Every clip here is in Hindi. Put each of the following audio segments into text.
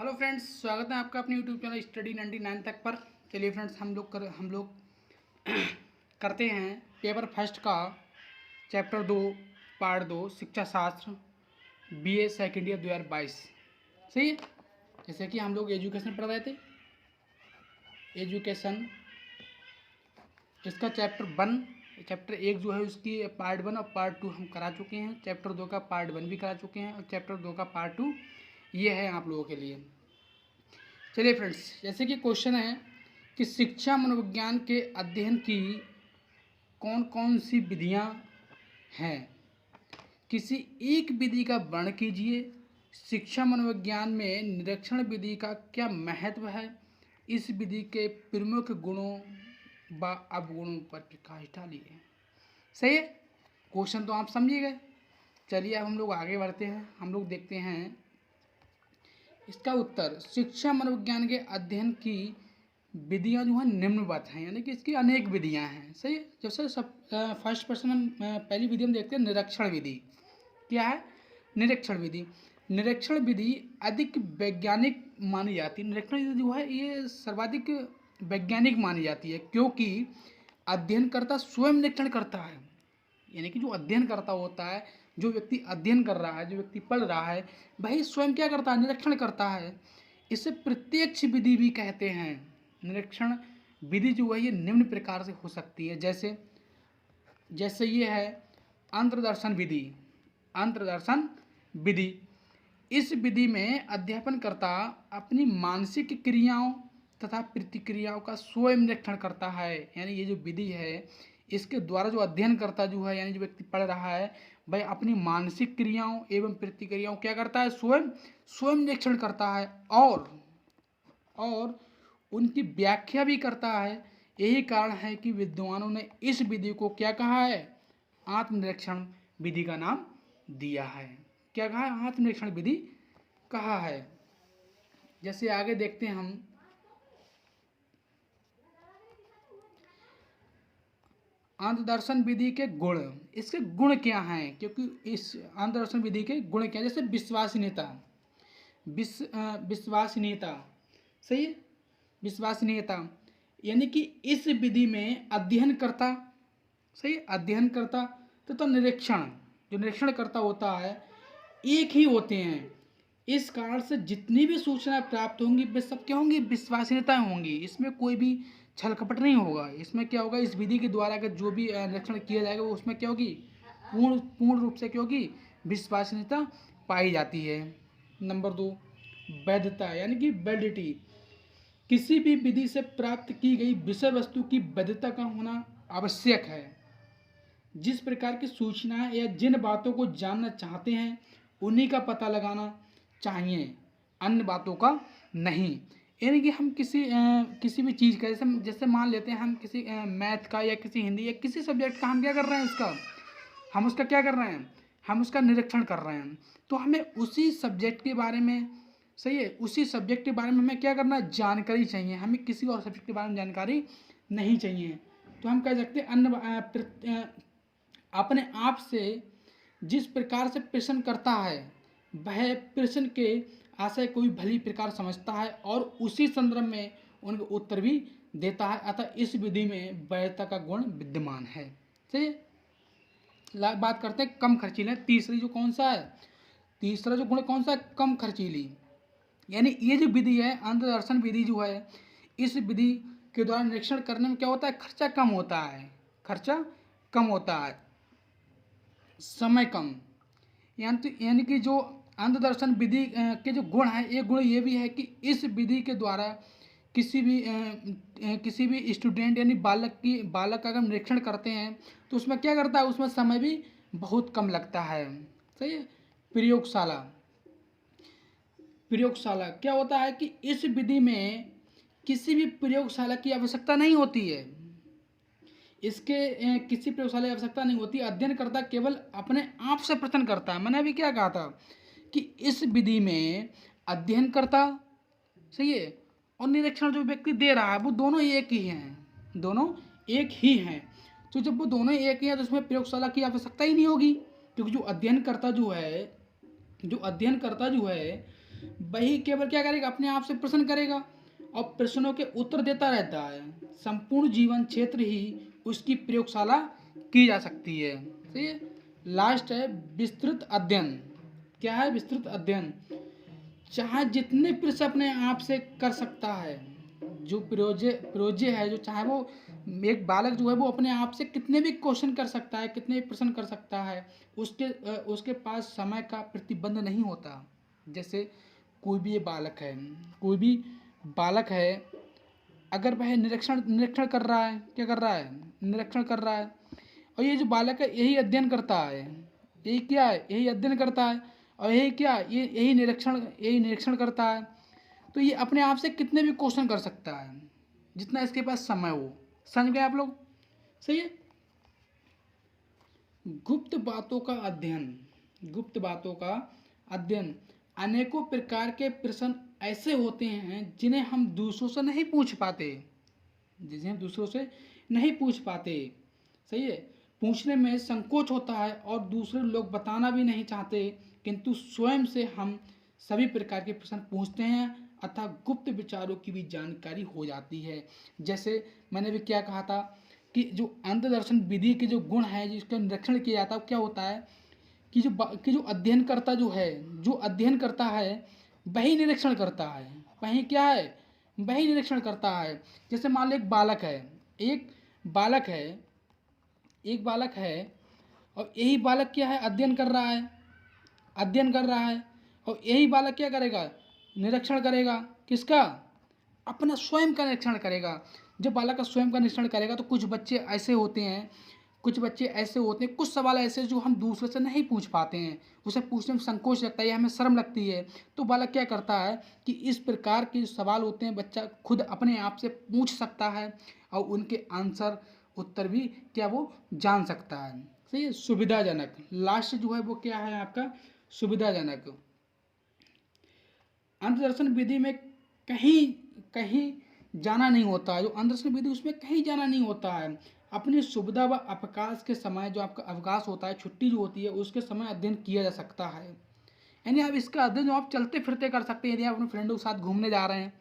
हेलो फ्रेंड्स, स्वागत है आपका अपने यूट्यूब चैनल स्टडी 99 तक पर। चलिए फ्रेंड्स, हम लोग करते हैं पेपर फर्स्ट का चैप्टर 2 पार्ट 2 शिक्षा शास्त्र बीए सेकेंड ईयर 2022। सही है। जैसे कि हम लोग एजुकेशन पढ़ रहे थे, एजुकेशन इसका चैप्टर 1 जो है उसकी पार्ट 1 और पार्ट 2 हम करा चुके हैं। चैप्टर 2 का पार्ट 1 भी करा चुके हैं और चैप्टर 2 का पार्ट 2 ये है आप लोगों के लिए। चलिए फ्रेंड्स, जैसे कि क्वेश्चन है कि शिक्षा मनोविज्ञान के अध्ययन की कौन कौन सी विधियां हैं, किसी एक विधि का वर्णन कीजिए। शिक्षा मनोविज्ञान में निरीक्षण विधि का क्या महत्व है, इस विधि के प्रमुख गुणों व अवगुणों पर प्रकाश डालिए। सही है। क्वेश्चन तो आप समझिए गए। चलिए अब हम लोग आगे बढ़ते हैं। हम लोग देखते हैं इसका उत्तर। शिक्षा मनोविज्ञान के अध्ययन की विधियां जो है निम्नवत हैं, यानी कि इसकी अनेक विधियां हैं। सही है। जैसे फर्स्ट पर्सन हम पहली विधि हम देखते हैं निरीक्षण विधि। क्या है? निरीक्षण विधि। निरीक्षण विधि अधिक वैज्ञानिक मानी जाती है। निरीक्षण विधि जो है ये सर्वाधिक वैज्ञानिक मानी जाती है, क्योंकि अध्ययनकर्ता स्वयं निरीक्षण करता है। यानी कि जो अध्ययन करता होता है, जो व्यक्ति अध्ययन कर रहा है, जो व्यक्ति पढ़ रहा है, वही स्वयं क्या करता है? निरीक्षण करता है। इसे प्रत्यक्ष विधि भी कहते हैं। निरीक्षण विधि जो है ये निम्न प्रकार से हो सकती है। जैसे ये है अंतर्दर्शन विधि। अंतर्दर्शन विधि, इस विधि में अध्यापनकर्ता अपनी मानसिक क्रियाओं तथा प्रतिक्रियाओं का स्वयं निरीक्षण करता है। यानी ये जो विधि है इसके द्वारा जो अध्ययन करता जो है, यानी जो व्यक्ति पढ़ रहा है, वह अपनी मानसिक क्रियाओं एवं प्रतिक्रियाओं क्या करता है? स्वयं निरीक्षण करता है और उनकी व्याख्या भी करता है। यही कारण है कि विद्वानों ने इस विधि को क्या कहा है? आत्मनिरीक्षण विधि का नाम दिया है। क्या कहा है? आत्मनिरीक्षण विधि कहा है। जैसे आगे देखते हैं हम अंतदर्शन विधि के गुण। इसके गुण क्या हैं? क्योंकि इस अंतदर्शन विधि के गुण क्या है? जैसे विश्वसनीयता। सही है। विश्वसनीयता यानी कि इस विधि में अध्ययन करता, सही, अध्ययन करता तो निरीक्षण, जो निरीक्षण करता होता है, एक ही होते हैं। इस कारण से जितनी भी सूचना प्राप्त होंगी वे सब क्या होंगी? विश्वसनीयता होंगी। इसमें कोई भी छल कपट नहीं होगा। इसमें क्या होगा? इस विधि के द्वारा अगर जो भी निरीक्षण किया जाएगा वो उसमें क्या होगी? पूर्ण रूप से क्या होगी? विश्वसनीयता पाई जाती है। नंबर 2, वैधता यानी कि वैलिडिटी। किसी भी विधि से प्राप्त की गई विषय वस्तु की वैधता का होना आवश्यक है। जिस प्रकार की सूचना या जिन बातों को जानना चाहते हैं उन्हीं का पता लगाना चाहिए, अन्य बातों का नहीं। यानी कि हम किसी भी चीज़ का, जैसे मान लेते हैं हम किसी मैथ का या किसी हिंदी या किसी सब्जेक्ट का हम क्या कर रहे हैं? हम उसका क्या कर रहे हैं? हम उसका निरीक्षण कर रहे हैं। तो हमें उसी सब्जेक्ट के बारे में, सही है, उसी सब्जेक्ट के बारे में हमें क्या करना? जानकारी चाहिए। हमें किसी और सब्जेक्ट के बारे में जानकारी नहीं चाहिए। तो हम कह सकते हैं अपने आप से जिस प्रकार से प्रश्न करता है वह प्रश्न के आशय को भी भली प्रकार समझता है और उसी संदर्भ में उनके उत्तर भी देता है। अतः इस विधि में वैधता का गुण विद्यमान है। सही। बात करते हैं कम खर्चीले। तीसरा जो गुण कौन सा है? कम खर्चीली। यानी ये जो विधि है, अंतदर्शन विधि जो है, इस विधि के द्वारा निरीक्षण करने में क्या होता है? खर्चा कम होता है, समय कम। यानी कि जो अंतदर्शन विधि के जो गुण है, एक गुण ये भी है कि इस विधि के द्वारा किसी भी स्टूडेंट यानी बालक का अगर निरीक्षण करते हैं तो उसमें क्या करता है? उसमें समय भी बहुत कम लगता है। सही है। प्रयोगशाला क्या होता है कि इस विधि में किसी भी प्रयोगशाला की आवश्यकता नहीं होती है। किसी प्रयोगशाला की आवश्यकता नहीं होती। अध्ययन करता केवल अपने आप से प्रश्न करता है। मैंने अभी क्या कहा था कि इस विधि में अध्ययन करता, सही है, और निरीक्षण जो व्यक्ति दे रहा है वो दोनों एक ही हैं। तो जब वो दोनों एक ही हैं तो उसमें प्रयोगशाला की आवश्यकता ही नहीं होगी, क्योंकि जो अध्ययन करता जो है वही केवल क्या करेगा, अपने आप से प्रश्न करेगा और प्रश्नों के उत्तर देता रहता है। संपूर्ण जीवन क्षेत्र ही उसकी प्रयोगशाला की जा सकती है। सही है। लास्ट है विस्तृत अध्ययन। क्या है विस्तृत अध्ययन? चाहे जितने प्रश्न अपने आप से कर सकता है, जो प्रोजे है, जो चाहे वो एक बालक जो है वो अपने आप से कितने भी क्वेश्चन कर सकता है, कितने भी प्रश्न कर सकता है। उसके पास समय का प्रतिबंध नहीं होता। जैसे कोई भी ये बालक है, कोई भी बालक है, अगर वह निरीक्षण निरीक्षण कर रहा है, क्या कर रहा है, निरीक्षण कर रहा है, और ये जो बालक है यही अध्ययन करता है, यही क्या है, यही अध्ययन करता है, और यही क्या, ये यही निरीक्षण करता है। तो ये अपने आप से कितने भी क्वेश्चन कर सकता है, जितना इसके पास समय हो। समझ गए आप लोग? सही है। गुप्त बातों का अध्ययन। गुप्त बातों का अध्ययन। अनेकों प्रकार के प्रश्न ऐसे होते हैं जिन्हें हम दूसरों से नहीं पूछ पाते, जिन्हें हम दूसरों से नहीं पूछ पाते। सही है। पूछने में संकोच होता है और दूसरे लोग बताना भी नहीं चाहते, किंतु स्वयं से हम सभी प्रकार के प्रश्न पूछते हैं, अतः गुप्त विचारों की भी जानकारी हो जाती है। जैसे मैंने भी क्या कहा था कि जो अंतदर्शन विधि के जो गुण है जिसका निरीक्षण किया जाता है, क्या होता है कि जो अध्ययन करता जो है, जो अध्ययन करता है वही निरीक्षण करता है, वही क्या है, वही निरीक्षण करता है। जैसे मान लो एक बालक है, एक बालक है, एक बालक है, और यही बालक क्या है, अध्ययन कर रहा है, अध्ययन कर रहा है, और यही बालक क्या करेगा, निरीक्षण करेगा। किसका? अपना स्वयं का निरीक्षण करेगा। जब बालक का स्वयं का निरीक्षण करेगा तो कुछ बच्चे ऐसे होते हैं, कुछ बच्चे ऐसे होते हैं, कुछ सवाल ऐसे जो हम दूसरे से नहीं पूछ पाते हैं, उसे पूछने में संकोच लगता है या हमें शर्म लगती है। तो बालक क्या करता है कि इस प्रकार के जो सवाल होते हैं बच्चा खुद अपने आप से पूछ सकता है और उनके आंसर उत्तर भी क्या वो जान सकता है। सही है। सुविधाजनक। लास्ट जो है वो क्या है आपका, सुविधाजनक। अंतदर्शन विधि में कहीं कहीं जाना नहीं होता है, जो अंतदर्शन विधि उसमें कहीं जाना नहीं होता है। अपनी सुविधा व अवकाश के समय, जो आपका अवकाश होता है, छुट्टी जो होती है, उसके समय अध्ययन किया जा सकता है। यानी आप इसका अध्ययन जो आप चलते फिरते कर सकते हैं। यदि आप अपने फ्रेंडों के साथ घूमने जा रहे हैं,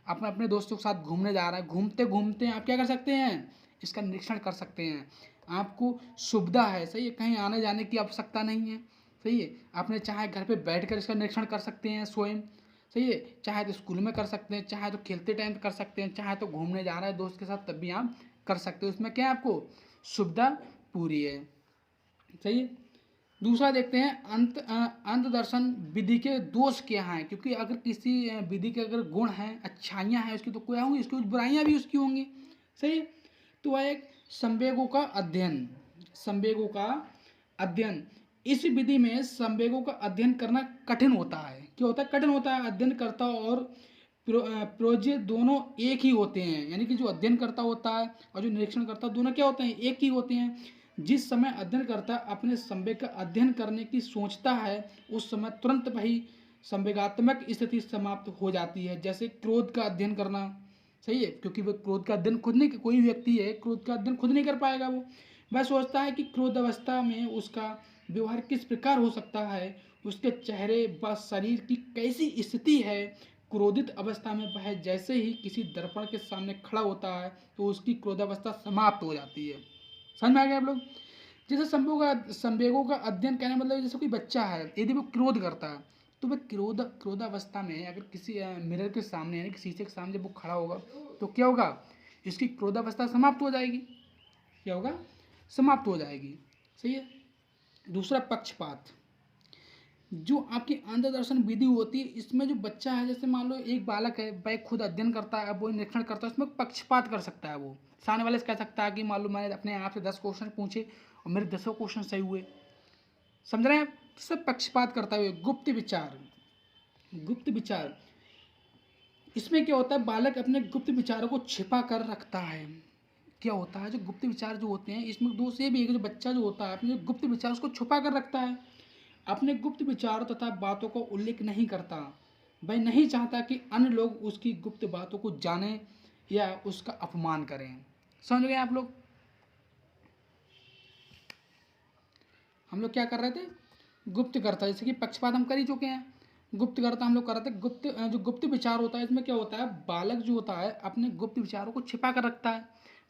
अपने अपने दोस्तों के साथ घूमने जा रहे हैं, घूमते घूमते आप क्या कर सकते हैं, इसका निरीक्षण कर सकते हैं। आपको सुविधा है, सही है, कहीं आने जाने की आवश्यकता नहीं है। सही है। आपने चाहे घर पे बैठ कर इसका निरीक्षण कर सकते हैं स्वयं। सही है। चाहे तो स्कूल में कर सकते हैं, चाहे तो खेलते टाइम कर सकते हैं, चाहे तो घूमने जा रहे हैं दोस्त के साथ तब भी आप कर सकते हो। उसमें क्या है, आपको सुविधा पूरी है। सही है। दूसरा देखते हैं अंत दर्शन विधि के दोष क्या हैं, क्योंकि अगर किसी विधि के अगर गुण हैं, अच्छाइयाँ हैं उसकी, तो क्या होंगी, उसकी कुछ बुराइयाँ भी उसकी होंगी। सही है। तो वह एक संवेगों का अध्ययन। संवेगों का अध्ययन। इस विधि में संवेगों का अध्ययन करना कठिन होता है। क्या होता है, कठिन होता है। अध्ययनकर्ता और प्रोजे दोनों एक ही होते हैं, यानी कि जो अध्ययन करता होता है और जो निरीक्षण करता है दोनों क्या होते हैं, एक ही होते हैं। जिस समय अध्ययनकर्ता अपने संवेग का अध्ययन करने की सोचता है, उस समय तुरंत वही संवेगात्मक स्थिति समाप्त हो जाती है। जैसे क्रोध का अध्ययन करना। सही है। क्योंकि वो क्रोध का अध्ययन खुद नहीं, कोई व्यक्ति है क्रोध का अध्ययन खुद नहीं कर पाएगा। वो वह सोचता है कि क्रोध अवस्था में उसका व्यवहार किस प्रकार हो सकता है, उसके चेहरे व शरीर की कैसी स्थिति है। क्रोधित अवस्था में वह जैसे ही किसी दर्पण के सामने खड़ा होता है तो उसकी क्रोधावस्था समाप्त हो जाती है। समझ में आ गया आप लोग? जैसे संवेगों का अध्ययन कहने मतलब जैसे कोई बच्चा है, यदि वो क्रोध करता है तो वह क्रोधावस्था में अगर किसी मिरर के सामने यानी कि शीशे के सामने जब वो खड़ा होगा तो क्या होगा, इसकी क्रोधावस्था समाप्त हो जाएगी। क्या होगा, समाप्त हो जाएगी। सही है। दूसरा पक्षपात। जो आपकी अंतर्दर्शन विधि होती है इसमें जो बच्चा है, जैसे मान लो एक बालक है, वह खुद अध्ययन करता है, वो निरीक्षण करता है, उसमें पक्षपात कर सकता है। वो सामने वाले से कह सकता है कि मान लो मैंने अपने आप से 10 क्वेश्चन पूछे और मेरे 10 क्वेश्चन सही हुए। समझ रहे हैं आप? सब पक्षपात करता हुए। गुप्त विचार। गुप्त विचार। इसमें क्या होता है, बालक अपने गुप्त विचारों को छिपा कर रखता है। क्या होता है, जो गुप्त विचार जो होते हैं इसमें दोष ये भी है कि जो बच्चा जो होता है अपने गुप्त विचार उसको छुपा कर रखता है, अपने गुप्त विचारों तथा बातों को उल्लेख नहीं करता। वह नहीं चाहता कि अन्य लोग उसकी गुप्त बातों को जानें या उसका अपमान करें। समझ गए आप लोग? हम लोग क्या कर रहे थे, गुप्त करता, जैसे कि पक्षपात हम कर ही चुके हैं। गुप्तगर्ता हम लोग कर रहे थे। जो गुप्त विचार होता है, इसमें क्या होता है, बालक जो होता है अपने गुप्त विचारों को छिपा कर रखता है।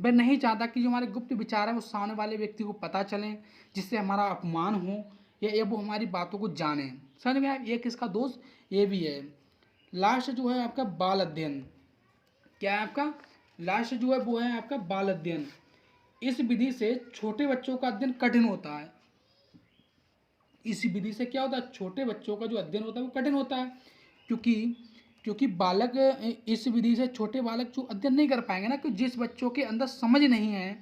वह नहीं चाहता कि जो हमारे गुप्त विचार है वो सामने वाले व्यक्ति को पता चले, जिससे हमारा अपमान हो या वो हमारी बातों को जाने। समझ में आया? ये किसका दोष, ये भी है। लास्ट जो है आपका बाल अध्ययन। क्या है आपका लास्ट जो है वो है आपका बाल अध्ययन। इस विधि से छोटे बच्चों का अध्ययन कठिन होता है। इस विधि से क्या होता है, छोटे बच्चों का जो अध्ययन होता है वो कठिन होता है, क्योंकि क्योंकि बालक इस विधि से छोटे बालक जो अध्ययन नहीं कर पाएंगे ना, कि जिस बच्चों के अंदर समझ नहीं है,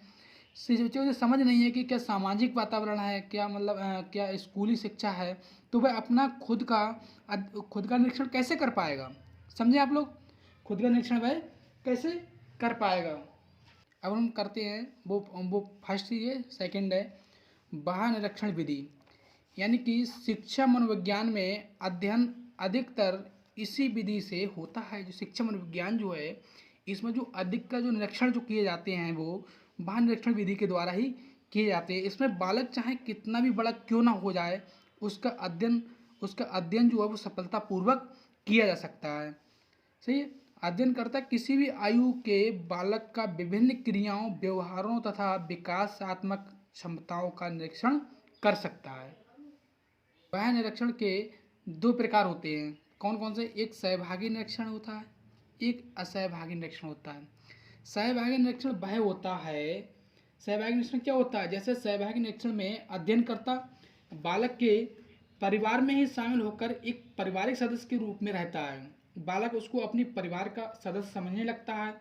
जिस बच्चों को समझ नहीं है कि क्या सामाजिक वातावरण है, क्या मतलब क्या स्कूली शिक्षा है, तो वह अपना खुद का निरीक्षण कैसे कर पाएगा। समझे आप लोग? खुद का निरीक्षण वह कैसे कर पाएगा। अब हम करते हैं वो फर्स्ट, ये सेकंड है बाह्य निरीक्षण विधि। यानी कि शिक्षा मनोविज्ञान में अध्ययन अधिकतर इसी विधि से होता है। जो शिक्षा मनोविज्ञान जो है, इसमें जो अधिकतर जो निरीक्षण जो किए जाते हैं वो बाह्य निरीक्षण विधि के द्वारा ही किए जाते हैं। इसमें बालक चाहे कितना भी बड़ा क्यों ना हो जाए, उसका अध्ययन जो है वो सफलतापूर्वक किया जा सकता है। सही है? अध्ययनकर्ता किसी भी आयु के बालक का विभिन्न क्रियाओं, व्यवहारों तथा विकासात्मक क्षमताओं का निरीक्षण कर सकता है। बाह्य निरीक्षण के दो प्रकार होते हैं। कौन कौन से? एक सहभागी निरीक्षण होता है, एक असहभागी निरीक्षण होता है। सहभागी निरीक्षण वह होता है, सहभागी निरीक्षण क्या होता है, जैसे सहभागी निरीक्षण में अध्ययनकर्ता बालक के परिवार में ही शामिल होकर एक पारिवारिक सदस्य के रूप में रहता है। बालक उसको अपनी परिवार का सदस्य समझने लगता है,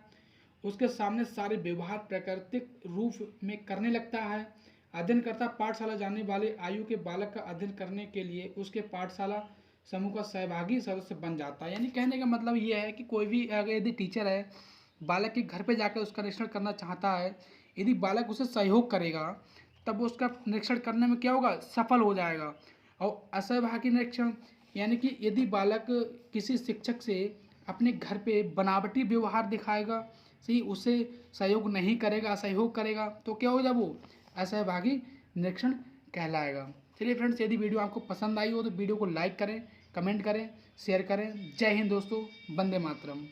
उसके सामने सारे व्यवहार प्राकृतिक रूप में करने लगता है। अध्ययनकर्ता पाठशाला जाने वाले आयु के बालक का अध्ययन करने के लिए उसके पाठशाला समूह का सहभागी सदस्य बन जाता है। यानी कहने का मतलब ये है कि कोई भी अगर यदि टीचर है, बालक के घर पे जाकर उसका निरीक्षण करना चाहता है, यदि बालक उसे सहयोग करेगा तब वो उसका निरीक्षण करने में क्या होगा, सफल हो जाएगा। और असहभागी निरीक्षण यानी कि यदि बालक किसी शिक्षक से अपने घर पे बनावटी व्यवहार दिखाएगा, सही, उसे सहयोग नहीं करेगा, असहयोग करेगा, तो क्या हो जाए, वो असहभागी निरीक्षण कहलाएगा। चलिए फ्रेंड्स, यदि वीडियो आपको पसंद आई हो तो वीडियो को लाइक करें, कमेंट करें, शेयर करें। जय हिंद दोस्तों, वंदे मातरम।